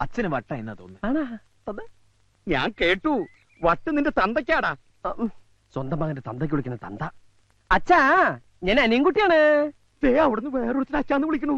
അച്ഛന് വട്ട എന്നാ തോന്നുന്നു. ഞാൻ കേട്ടു, വട്ട് നിന്റെ തന്തയ്ക്കാടാ. സ്വന്തം മകന്റെ തന്തയ്ക്ക് വിളിക്കുന്ന തന്ത. അച്ഛാ, ഞാൻ അനിയൻകുട്ടിയാണ്. അവിടുന്ന് വേറൊരുത്തിന് അച്ഛാന്ന് വിളിക്കണു.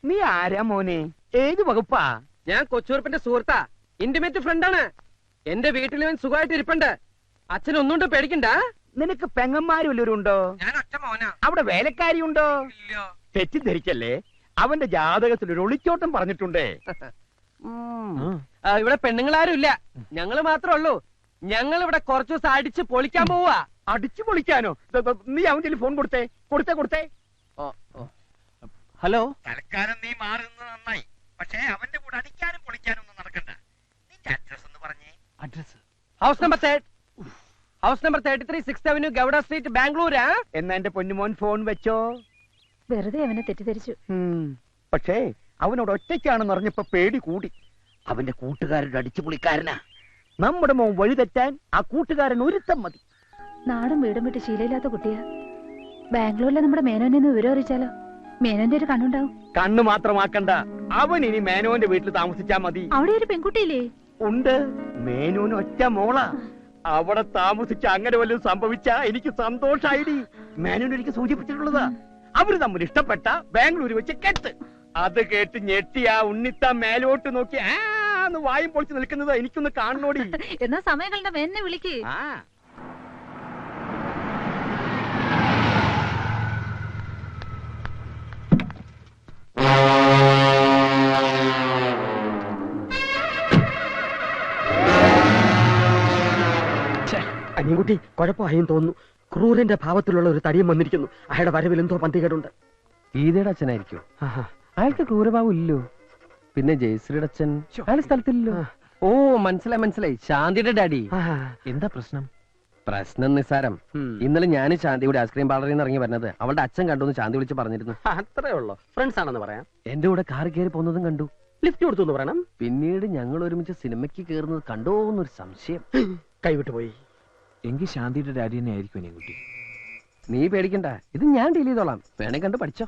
നീ ആരാ മോനെ? ഏത് വകുപ്പാ? ഞാൻ കൊച്ചുറുപ്പിന്റെ സുഹൃത്താ, ഇന്റിമേറ്റ് ഫ്രണ്ടാണ്. എന്റെ വീട്ടിൽ ഇവൻ സുഖമായിട്ട് ഇരിപ്പുണ്ട്. അച്ഛൻ ഒന്നുകൊണ്ട് പേടിക്കണ്ട. നിനക്ക് പെങ്ങന്മാരും വല്ലവരും ഉണ്ടോ? ഞാൻ ഒറ്റ മോനാ. അവിടെ വേലക്കാരി ഉണ്ടോ? തെറ്റിദ്ധരിക്കല്ലേ, അവന്റെ ജാതകത്തിൽ ഒരു ഒളിച്ചോട്ടം പറഞ്ഞിട്ടുണ്ടേ. ഇവിടെ പെണ്ണുങ്ങളാരും ഇല്ല, ഞങ്ങള് മാത്രമേ ഉള്ളൂ. ഞങ്ങൾ ഇവിടെ കുറച്ചു ദിവസം അടിച്ച് പൊളിക്കാൻ പോവാ. അടിച്ചു പൊളിക്കാനോ? നീ അവന്റെ ഫോൺ കൊടുത്തേ. കൊടുത്തേ. ഹലോ. തൽക്കാലം നീ മാറുന്നത് നന്നായി. പക്ഷേ അവന്റെ കൂടെ അടിക്കാനും പൊളിക്കാനും ഒന്നും നടക്കണ്ട. നിന്റെ അഡ്രസ് ഒന്ന് പറഞ്ഞേ. Address house number 33 6th Avenue, Gowda street, ബാംഗ്ലൂരാ. എന്നാ എന്റെ പൊന്നുമോൻ ഫോൺ വെച്ചോ. വെറുതെ അവനെ തെറ്റിദ്ധരിച്ചു. പക്ഷേ അവനോട് ഒറ്റയ്ക്കാണെന്ന് അറിഞ്ഞപ്പോ പേടി കൂടി. അവന്റെ കൂട്ടുകാരുടെ അടിച്ചു പൊളിക്കാരനാ. നമ്മുടെ മോൻ വഴിതെറ്റാൻ ആ കൂട്ടുകാരൻ ഒരുത്തം മതി. നാടും വീടും വിട്ട് ശീലയില്ലാത്ത കുട്ടിയാ. ബാംഗ്ലൂരിലെ നമ്മുടെ മേനോനെ ഒന്ന് വിവരം അറിയിച്ചാലോ? മേനോന്റെ ഒരു കണ്ണുണ്ടാവും. കണ്ണു മാത്രമാക്കണ്ട, അവൻ ഇനി മേനോന്റെ വീട്ടിൽ താമസിച്ചാ മതി. അവിടെ ഒരു പെൺകുട്ടിയില്ലേ? ഉണ്ട്, മേനോന് ഒറ്റ മോളാ. അവിടെ താമസിച്ച അങ്ങനെ വല്ലതും സംഭവിച്ചാ എനിക്ക് സന്തോഷായിടി. മേനോൻ എനിക്ക് സൂചിപ്പിച്ചിട്ടുള്ളതാ. അവര് തമ്മിൽ ഇഷ്ടപ്പെട്ട ബാംഗ്ലൂർ വെച്ച് കെട്ട്. അത് കേട്ട് ഞെട്ടിയാ ഉണ്ണിത്ത മേലോട്ട് നോക്കി ആന്ന് വായും പൊളിച്ച് നിൽക്കുന്നത് എനിക്കൊന്ന് കാണണോടി. എന്നാ സമയങ്ങളുടെ മേനെ വിളിക്ക്. അനിയൻകുട്ടി കുഴപ്പമായും തോന്നുന്നു. ക്രൂരന്റെ ഭാവത്തിലുള്ള ഒരു തടിയും വന്നിരിക്കുന്നു. അയാളുടെ വരവിൽ എന്തോ പന്തികേടുണ്ട്. ഗീതയുടെ അച്ഛനായിരിക്കും. അയാൾക്ക് ക്രൂരഭാവം ഇല്ലോ. പിന്നെ ജയശ്രീയുടെ അച്ഛൻ അയാൾ സ്ഥലത്തില്ലല്ലോ. ഓ, മനസ്സിലായി, ശാന്തിയുടെ ഡാഡി. എന്താ പ്രശ്നം? പ്രശ്നം നിസ്സാരം. ഇന്നലെ ഞാൻ ശാന്തിയുടെ ഐസ്ക്രീം പാർലറിൽ നിന്ന് ഇറങ്ങി വരുന്നത് അവളുടെ അച്ഛൻ കണ്ടു ശാന്തി വിളിച്ച് പറഞ്ഞിരുന്നു. അത്രേ ഉള്ളൂ. ഫ്രണ്ട്സ് ആണെന്ന് പറയാം. എന്റെ കൂടെ കാർ കയറി പോകുന്നതും കണ്ടു. ലിഫ്റ്റ് കൊടുത്തു എന്ന് പറയണം. പിന്നീട് ഞങ്ങൾ ഒരുമിച്ച് സിനിമയ്ക്ക് കയറുന്നത് കണ്ടോ എന്നൊരു സംശയം. കൈവിട്ടു പോയി. എങ്കിൽ ശാന്തിയുടെ ഡാഡി തന്നെ ആയിരിക്കും അനിയൻകുട്ടി. നീ പേടിക്കണ്ട, ഇത് ഞാൻ ഡീൽ ചെയ്തോളാം. വേണേ കണ്ട് പഠിച്ചോ.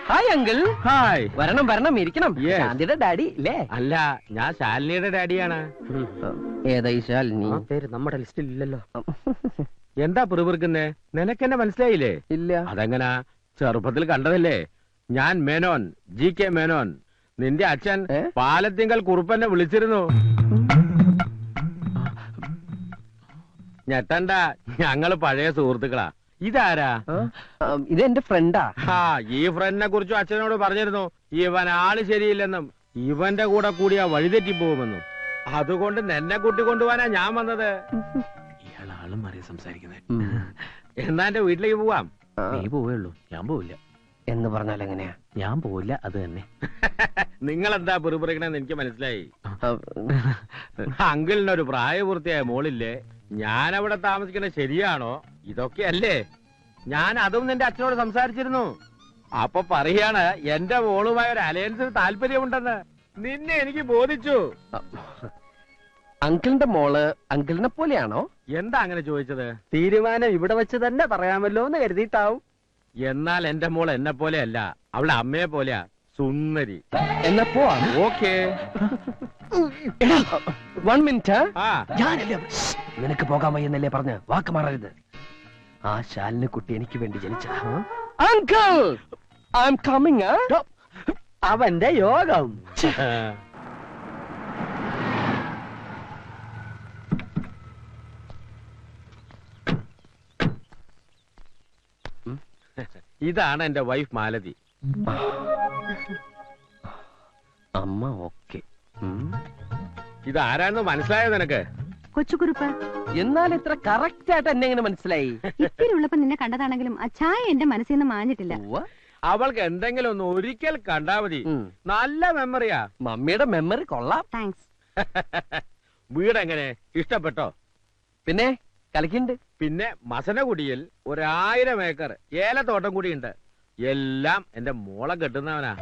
Hi uncle. ഹായ്. വരണം ഇരിക്കണം. ശാന്തിയുടെ ഡാഡി അല്ലേ? അല്ല, ഞാൻ ശാലിനിയുടെ ഡാഡിയാണ്. ഏതായി ശാലിനി? പേര് നമ്മുടെ ലിസ്റ്റിൽ ഇല്ലല്ലോ. എന്താ പിറുപിറുക്കുന്നേ? നിനക്കെന്നെ മനസ്സിലായില്ലേ? ഇല്ല. അതെങ്ങനാ? ചെറുപ്പത്തിൽ കണ്ടതല്ലേ. ഞാൻ മേനോൻ, GK മേനോൻ. നിന്റെ അച്ഛൻ പാലത്തിങ്കൽ കുറുപ്പന്നെ വിളിച്ചിരുന്നു. ഞെട്ടണ്ട, ഞങ്ങള് പഴയ സുഹൃത്തുക്കളാ. ഇതാരാ? ഇത് എന്റെ ഫ്രണ്ടാ. ഈ ഫ്രണ്ടിനെ കുറിച്ചും അച്ഛനോട് പറഞ്ഞിരുന്നു. ഇവൻ ആള് ശരിയില്ലെന്നും ഇവന്റെ കൂടെ കൂടിയാ വഴിതെറ്റി പോകുമെന്നും. അതുകൊണ്ട് നിന്നെ കൂട്ടിക്കൊണ്ടുപോവാനാ ഞാൻ വന്നത്. ഇയാൾ ആളും മാറി സംസാരിക്കുന്നത്. എന്നാ എന്റെ വീട്ടിലേക്ക് പോവാം. നീ പോവുള്ളൂ, ഞാൻ പോവില്ല. എന്ന് പറഞ്ഞാൽ എങ്ങനെയാ? ഞാൻ പോവില്ല, അത് തന്നെ. നിങ്ങൾ എന്താ പിറുപിറുക്കണെന്ന് എനിക്ക് മനസ്സിലായി. അങ്കിളിനൊരു പ്രായപൂർത്തിയായ മോളില്ലേ? ഞാൻ അവിടെ താമസിക്കുന്നത് ശരിയാണോ? ഇതൊക്കെയല്ലേ? ഞാൻ അതും നിന്റെ അച്ഛനോട് സംസാരിച്ചിരുന്നു. അപ്പൊ പറയാണ് എന്റെ മോളുമായ ഒരു അലയൻസിന് താല്പര്യമുണ്ടെന്ന്. നിന്നെ എനിക്ക് ബോധിച്ചു. അങ്കിളിന്റെ മോള് അങ്കിളിനെ പോലെയാണോ? എന്താ അങ്ങനെ ചോദിച്ചത്? തീരുമാനം ഇവിടെ വെച്ച് തന്നെ പറയാമല്ലോ എന്ന് കരുതിയിട്ടാവും. എന്നാൽ എന്റെ മോൾ എന്നെ പോലെയല്ല, അവളുടെ അമ്മയെ പോലെയാ. സുന്ദരി. എന്നാ പോവാ. ഓക്കേ. 1 മിനിറ്റ്. ഞാനല്ലേ നിനക്ക് പോകാൻ വയ്യെന്നല്ലേ പറഞ്ഞ് വാക്ക് മാറരുത്. ആ ശാലിന് കുട്ടി എനിക്ക് വേണ്ടി ജനിച്ച അങ്കിൾ. I am coming. അവന്റെ യോഗം. ഇതാണ് എന്റെ വൈഫ് മാലതി. അമ്മ ഓക്കെ. ഇതാരാണെന്ന് മനസ്സിലായോ നിനക്ക്? കൊച്ചുകുറുപ്പ്. എന്നാൽ ഇത്ര കറക്റ്റ് ആയിട്ട് എന്നെ എങ്ങനെ മനസ്സിലായി? ഇത്തിരി ഉള്ളപ്പോ നിന്നെ കണ്ടതാണെങ്കിലും ആ ചായ എന്റെ മനസ്സിൽ നിന്ന് മാഞ്ഞിട്ടില്ല. അവൾക്ക് എന്തെങ്കിലും ഒന്ന് ഒരിക്കൽ കണ്ടാ മതി. നല്ല മെമ്മറിയാ. മമ്മിയുടെ മെമ്മറി കൊള്ളാം. താങ്ക്സ്. വീട് എങ്ങനെ? ഇഷ്ടപ്പെട്ടോ? പിന്നെ കളിക്കുന്നുണ്ട്. പിന്നെ മസനകുടിയിൽ 1000 ഏക്കർ ഏലത്തോട്ടം കൂടിയുണ്ട്. എല്ലാം എന്റെ മോളെ കെട്ടുന്നവനാ.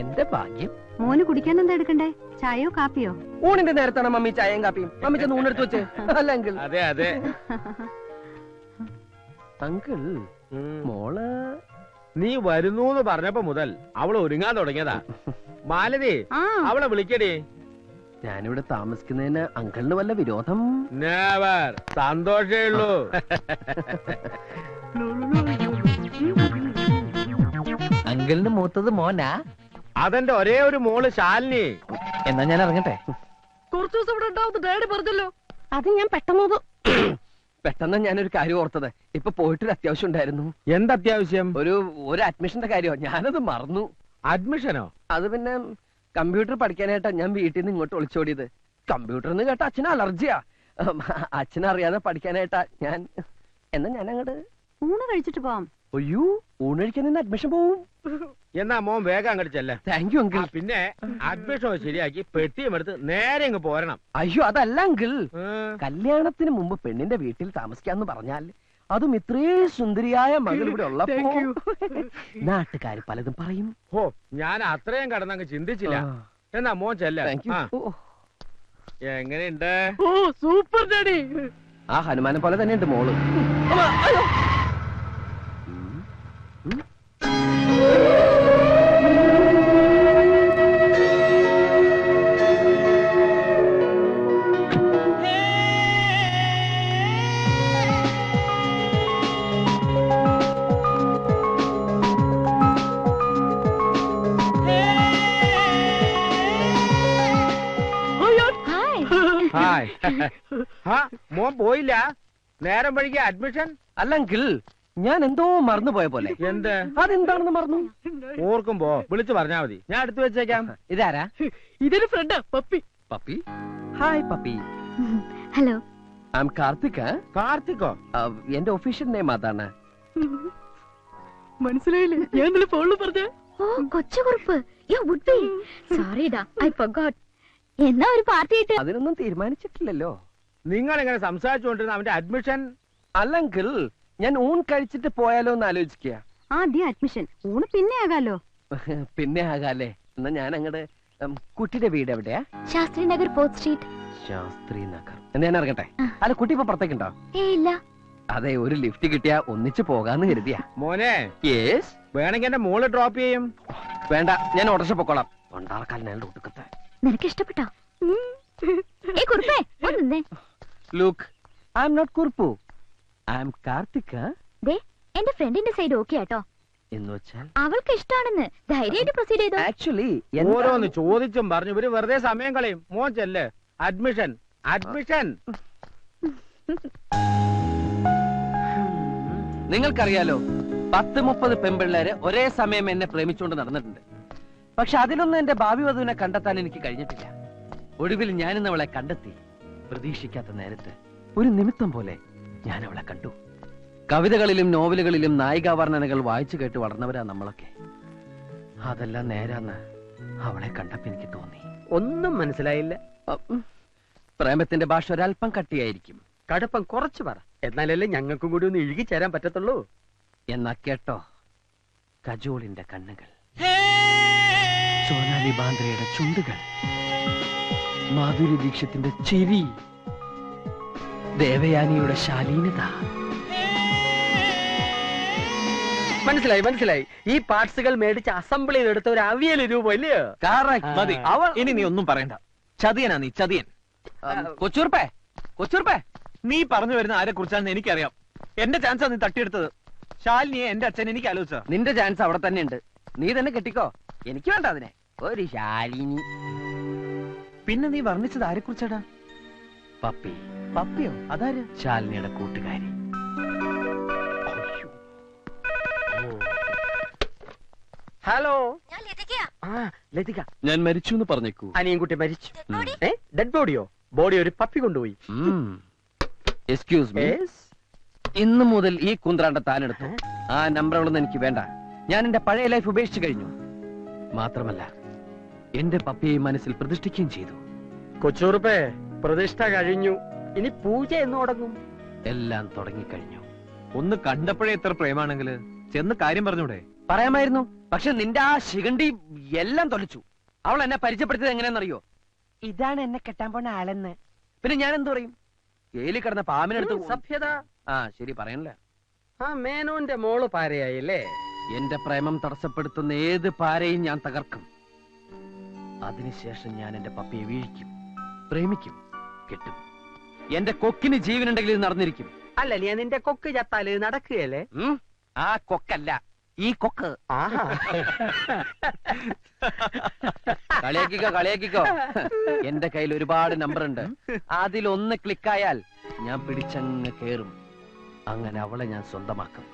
എന്റെ ഭാഗ്യം. മോന് കുടിക്കാൻ എന്താ എടുക്കണ്ടേ? ചായയോ കാപ്പിയോ? ഊണിന്റെ നേരത്താണ് മമ്മി ചായയും കാപ്പിയും. മമ്മി ഊണെടുത്ത് വെച്ച്. അല്ല അങ്കിൾ. അതെ. അങ്കിൾ, മോള് നീ വരുന്നൂന്ന് പറഞ്ഞപ്പോ മുതൽ അവള് ഒരുങ്ങാൻ തുടങ്ങിയതാ. മാലതി, ആ അവളെ വിളിക്കടി. ഞാനിവിടെ താമസിക്കുന്നതിന് അങ്കിളിന് വല്ല വിരോധം? നെവർ. സന്തോഷേ ഉള്ളൂ. അങ്കിളിന് മൂത്തത് മോനാ? അതെന്റെ ഒരേ ഒരു മോള് ശാലിനി. എന്നാ ഞാൻ ഇറങ്ങട്ടെ. കുറച്ചു ദിവസം ഇവിടെ ഉണ്ടാവുന്നു ഡാഡി പറഞ്ഞല്ലോ. അത് ഞാൻ പെട്ടെന്ന് ഞാനൊരു കാര്യം ഓർത്തത്. ഇപ്പൊ പോയിട്ടൊരു അത്യാവശ്യം ഉണ്ടായിരുന്നു. എന്തത്യാവശ്യം? ഒരു അഡ്മിഷന്റെ കാര്യമോ, ഞാനത് മറന്നു. അഡ്മിഷനോ? അത് പിന്നെ കമ്പ്യൂട്ടർ പഠിക്കാനായിട്ടാ ഞാൻ വീട്ടിൽ നിന്ന് ഇങ്ങോട്ട് ഒളിച്ചോടിയത്. കമ്പ്യൂട്ടർ എന്ന് കേട്ട അച്ഛന് അലർജിയാ. അച്ഛനറിയാതെ പഠിക്കാനായിട്ടാ ഞാൻ. എന്നാ ഞാൻ അങ്ങോട്ട് ഊണ് കഴിച്ചിട്ട് പോവാം. അയ്യോ, ഊണ് കഴിക്കാൻ നിന്ന് അഡ്മിഷൻ പോവും. എന്നാ മോൻ വേഗം അങ്ങോട്ട് ചെല്ലേ. Thank you uncle. പിന്നെ അഡ്മിഷൻ ശരിയാക്കി പെട്ടിയും എടുത്ത് നേരെ ഇങ്ങ് പോരണം. അയ്യോ അതല്ല അങ്കിൾ, കല്യാണത്തിന് മുമ്പ് പെണ്ണിന്റെ വീട്ടിൽ താമസിക്കാന്ന് പറഞ്ഞാൽ അതും ഇത്രയും സുന്ദരിയായ മകൾ ഇവിടെ ഉള്ളപ്പോ നാട്ടുകാര് പലതും പറയും. ഓ, ഞാൻ അത്രയും കടന്നങ്ങ് ചിന്തിച്ചില്ല. എന്നാ മോൻ ചെല്ല. Thank you. എങ്ങനെയുണ്ട്? ഓ സൂപ്പർ ഡാഡി. ആ ഹനുമാനെ പോലെ തന്നെയുണ്ട് മോള്. ഹായ്. മോൻ പോയില്ല? നേരം വഴിക്ക് അഡ്മിഷൻ? അല്ല അങ്കിൾ, ഞാൻ എന്തോ മറന്നു പോയ പോലെ. എന്ത്? അതെന്താണെന്ന് മറന്നു. ഓർക്കുമ്പോ വിളിച്ചു പറഞ്ഞാ മതി, ഞാൻ എടുത്തു വെച്ചേക്കാം. ഇതാരാ? ഇതൊരു ഫ്രണ്ടാ Pappi. Pappi? Hi Pappi. Hello, I am Karthik. കാർത്തിക്കോ? എന്റെ ഒഫീഷ്യൽ നെയിം അതാണ്. മനസ്സിലായില്ലേ? ഞാൻ ഇന്നലെ ഫോണിൽ പറഞ്ഞ. ഓ കൊച്ചുകുറുപ്പ്. സോറി ഡാ, ഐ ഫർഗോട്ട്. എന്നാ ഒരു പാർട്ടി ആയിട്ട്? അതിനൊന്നും തീരുമാനിച്ചിട്ടില്ലല്ലോ. നിങ്ങൾ എങ്ങനെ സംസാരിച്ചുകൊണ്ടിരുന്ന അവന്റെ അഡ്മിഷൻ? അല്ല അങ്കിൾ, ഞാൻ ഊൺ കഴിച്ചിട്ട് പോയാലോ എന്ന് ആലോചിക്കുക. ആദ്യം അഡ്മിഷൻ, ഊണ് പിന്നെ ആകാലോ. പിന്നെ ആകാലേ. എന്നാ ഞാൻ അങ്ങട് കുട്ടിയുടെ വീട് എവിടെയാ? Shastri Nagar, fourth street. ശാസ്ത്രി നഗർ. എന്നാ ഞാൻ ഇറങ്ങട്ടെ? അല്ല, കുട്ടി ഇപ്പൊ പുറത്തേക്കുണ്ടോ? ഇല്ല. അതെ, ഒരു ലിഫ്റ്റ് കിട്ടിയാ ഒന്നിച്ച് പോകാന്ന് കരുതിയാ. മോനെ, യേസ്. വേണമെങ്കിൽ എന്റെ മോള് ഡ്രോപ്പ് ചെയ്യും. വേണ്ട, ഞാൻ ഓട്ടോറിക്ഷ പൊക്കോളാം. കൊണ്ടാർക്കാലിനാളുടെ ഒട്ടുക്കത്തെ. നിനക്ക് ഇഷ്ടപ്പെട്ടോ? കുറുപ്പേ ഒന്നേ. Look, I am not Kuruppu, I am Karthik. ദേ, എന്റെ ഫ്രണ്ടിന്റെ സൈഡ് ഓക്കെ ആട്ടോ. എന്ന് വെച്ചാൽ അവൾക്ക് ഇഷ്ടാണെന്ന്. ധൈര്യമായിട്ട് പ്രൊസീഡ് ചെയ്തോ. ആക്ച്വലി ഓരോന്ന് ചോദിച്ചും പറഞ്ഞു ഇവര് വെറുതെ സമയം കളയും. മോൻ ചെല്ല്. Admission, admission. നിങ്ങൾക്കറിയാലോ, 10-30 പെൺപിള്ളേര് ഒരേ സമയം എന്നെ പ്രേമിച്ചുകൊണ്ട് നടന്നിട്ടുണ്ട്. പക്ഷെ അതിലൊന്നും എന്റെ ഭാവി വധുവിനെ കണ്ടെത്താൻ എനിക്ക് കഴിഞ്ഞിട്ടില്ല. ഒടുവിൽ ഞാനിന്ന് അവളെ കണ്ടെത്തി. പ്രതീക്ഷിക്കാത്ത നേരത്ത് ഒരു നിമിത്തം പോലെ ഞാൻ അവളെ കണ്ടു. കവിതകളിലും നോവലുകളിലും നായികാവർണ്ണനകൾ വായിച്ചു കേട്ട് വളർന്നവരാ നമ്മളൊക്കെ. അതെല്ലാം നേരാന്ന് അവളെ കണ്ടപ്പോ എനിക്ക് തോന്നി. ഒന്നും മനസ്സിലായില്ല. പ്രേമത്തിന്റെ ഭാഷ ഒരല്പം കട്ടിയായിരിക്കും. കടുപ്പം കുറച്ച് പറ, എന്നാലല്ലേ ഞങ്ങൾക്കും കൂടി ഒന്ന് ഇഴുകി ചേരാൻ പറ്റത്തുള്ളൂ. എന്നാ കേട്ടോ, കജോളിന്റെ കണ്ണുകൾ, സോനാലി ബാന്ദ്രയുടെ ചുണ്ടുകൾ, മാധുരി ദീക്ഷത്തിന്റെ ചിരി, ദേവയാനിയുടെ ശാലീനത. മനസ്സിലായി, മനസ്സിലായി. ഈ പാർട്സുകൾ മേടിച്ച് അസംബിൾ ചെയ്തെടുത്ത ഒരു അവിയൽ രൂപം ഇല്ലയോ? മതി. ഇനി നീ ഒന്നും പറയണ്ട. ചതിയനാ നീ, ചതിയൻ. കൊച്ചൂർപ്പേ, കൊച്ചൂർപ്പേ, നീ പറഞ്ഞു വരുന്ന ആരെ കുറിച്ചാണെന്ന് എനിക്കറിയാം. എന്റെ ചാൻസാ നീ തട്ടിയെടുത്തത്. ശാലിനിയെ എന്റെ അച്ഛൻ എനിക്ക് ആലോചിച്ച. നിന്റെ ചാൻസ് അവിടെ തന്നെ ഉണ്ട്. നീ തന്നെ കെട്ടിക്കോ. എനിക്ക് വേണ്ട അതിനെ. ഒരു ശാലിനി. പിന്നെ നീ വർണ്ണിച്ചത് ആരെ കുറിച്ചാടാ? പപ്പി. പപ്പിയോ? അതാര്? ശാലിനിയുടെ കൂട്ടുകാരി. ഹലോ. ലതിക, ഞാൻ മരിച്ചു എന്ന് പറഞ്ഞേക്കൂ. അനിയൻകുട്ടി മരിച്ചു. ഡെഡ് ബോഡിയോ? ബോഡി ഒരു പപ്പി കൊണ്ടുപോയി. Excuse me. ഇന്നു മുതൽ ഈ കുന്ത്രാണ്ട താനെടുത്തു. ആ നമ്പറുകളൊന്നും എനിക്ക് വേണ്ട. ഞാൻ എന്റെ പഴയ ലൈഫ് ഉപേക്ഷിച്ചു കഴിഞ്ഞു. മാത്രമല്ല, എന്റെ പപ്പിയെ മനസ്സിൽ പ്രതിഷ്ഠിക്കുകയും ചെയ്തു. കൊച്ചൂറുപ്പേ, പ്രതിഷ്ഠ കഴിഞ്ഞു. ഇനി പൂജ എന്ന് തുടങ്ങും. എല്ലാം തുടങ്ങിക്കഴിഞ്ഞു. ഒന്ന് കണ്ടപ്പോഴേ എത്ര പ്രേമാണെങ്കില് ചെന്ന് കാര്യം പറഞ്ഞൂടെ? പറയാമായിരുന്നു. പക്ഷെ നിന്റെ ആ ശിഖണ്ഡി എല്ലാം തൊലച്ചു. അവൾ എന്നെ പരിചയപ്പെടുത്തിയത് എങ്ങനെയാണെന്നറിയോ? ഇതാണ് എന്നെ കെട്ടാൻ പോണ ആളെന്ന്. പിന്നെ ഞാൻ എന്തു പറയും? ജയിലിൽ കിടന്ന പാമ്പിനെടുത്ത് സഭ്യത. ആ ശരി, പറയണല്ലേ. ആ മേനോന്റെ മോള് പാരയായില്ലേ? എന്റെ പ്രേമം തടസ്സപ്പെടുത്തുന്ന ഏത് പാരയും ഞാൻ തകർക്കും. അതിനുശേഷം ഞാൻ എന്റെ പപ്പിയെ വീഴിക്കും, പ്രേമിക്കും, കെട്ടും. എന്റെ കൊക്കിന് ജീവനുണ്ടെങ്കിൽ ഇത് നടന്നിരിക്കും. അല്ല നീ നിന്റെ കൊക്ക് ചത്താല് നടക്കുകയല്ലേ? ആ കൊക്കല്ല, ഈ കൊക്ക്. കളിയാക്കിക്കോ. എന്റെ കയ്യിൽ ഒരുപാട് നമ്പർ ഉണ്ട്. അതിലൊന്ന് ക്ലിക്കായാൽ ഞാൻ പിടിച്ചങ്ങ് കേറും. അങ്ങനെ അവളെ ഞാൻ സ്വന്തമാക്കും.